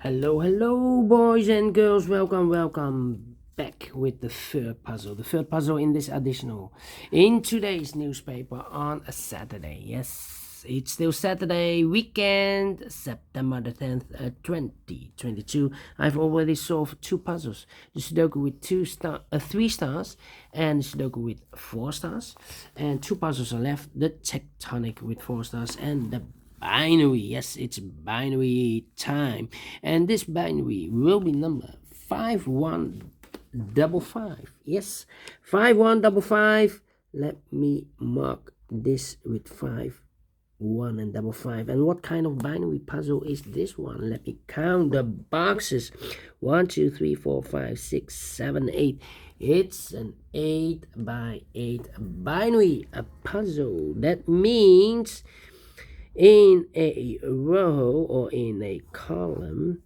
Hello boys and girls, welcome back with the third puzzle in this additional in today's newspaper on a Saturday. Yes, it's still Saturday weekend, September the 10th 2022. I've already solved two puzzles, the Sudoku with 3 stars and the Sudoku with 4 stars, and two puzzles are left, the tectonic with 4 stars and the binary. Yes, it's binary time, and this binary will be number 5155. Yes, 5155. Let me mark this with 5 1 and 55. And what kind of binary puzzle is this one? Let me count the boxes. 1 2 3 4 5 6 7 8. It's an 8 by 8 binary puzzle. That means in a row or in a column,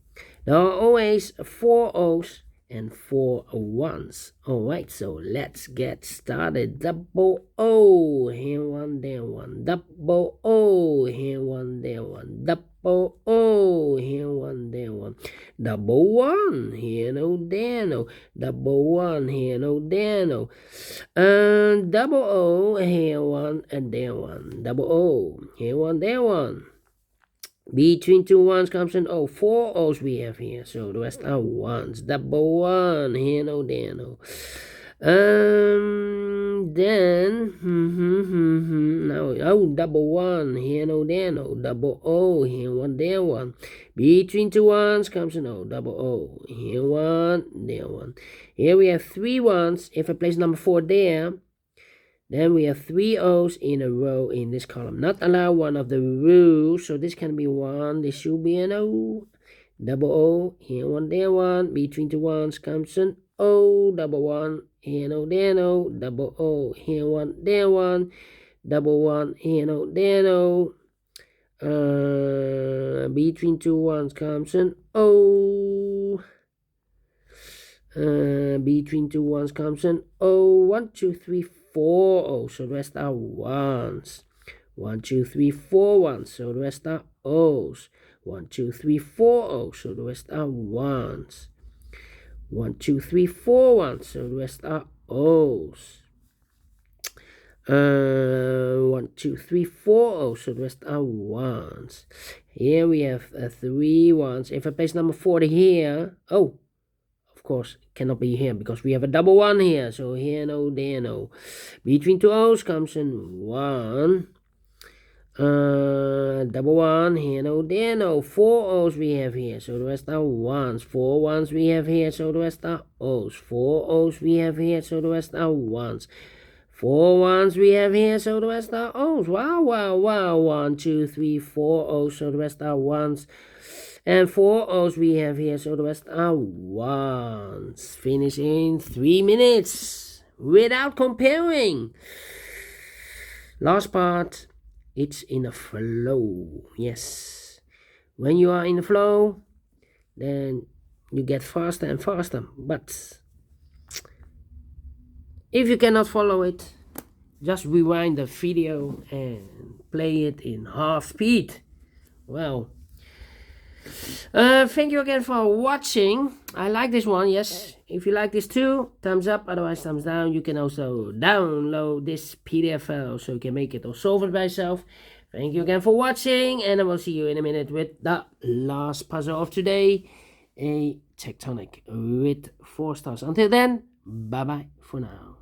there are always 4 O's and 4 1s. Alright, so let's get started. Double O, here one, there one. Double O, here one, there one. Double O, here one, there one. Double 1, here no, there no. Double 1, here no, there no. Double O, here one and there one. Double O, here one, there one. Between 2 1s comes an O. 4 O's we have here, so the rest are 1s. Double 1, here no, there no. Then now double 1, here no, there no. Double O, here 1, there 1. Between 2 1s comes an O. Double O, here 1, there 1. Here we have 3 1s. If I place number 4 there, then we have 3 O's in a row in this column. Not allow one of the rules, so this can be 1. This should be an O. Double O, here 1, there 1. Between 2 1s comes an O. Double 1, here no, there no. Double O, here 1, there 1. Double 1, here no, there no. Between 2 1s comes an O. Between 2 1s comes an O. 1 2 3 4 O's, so the rest are 1s. 1 2 3 4 1s, so the rest are O's. 1 2 3 4 O's, so the rest are 1s. 1 2 3 4 1s, so the rest are O's. 1 2 3 4 O's, so the rest are 1s. Here we have 3 1s. If I place number 40 here, of course, cannot be here because we have a double 1 here. So here no, there no. Between 2 O's comes in 1. Double 1, here no, there no. 4 O's we have here, so the rest are 1s. 4 1s we have here, so the rest are O's. 4 O's we have here, so the rest are 1s. 4 1s we have here, so the rest are O's. Wow. 1 2 3 4 O's, so the rest are 1s. And 4 O's we have here, so the rest are 1s. Finish in 3 minutes without comparing. Last part, it's in a flow. Yes. When you are in the flow, then you get faster and faster. But if you cannot follow it, just rewind the video and play it in half speed. Well, thank you again for watching. I like this one. Yes, if you like this too, thumbs up, otherwise thumbs down. You can also download this PDF file so you can make it or solve it by yourself. Thank you again for watching, and I will see you in a minute with the last puzzle of today, a tectonic with 4 stars. Until then, bye bye for now.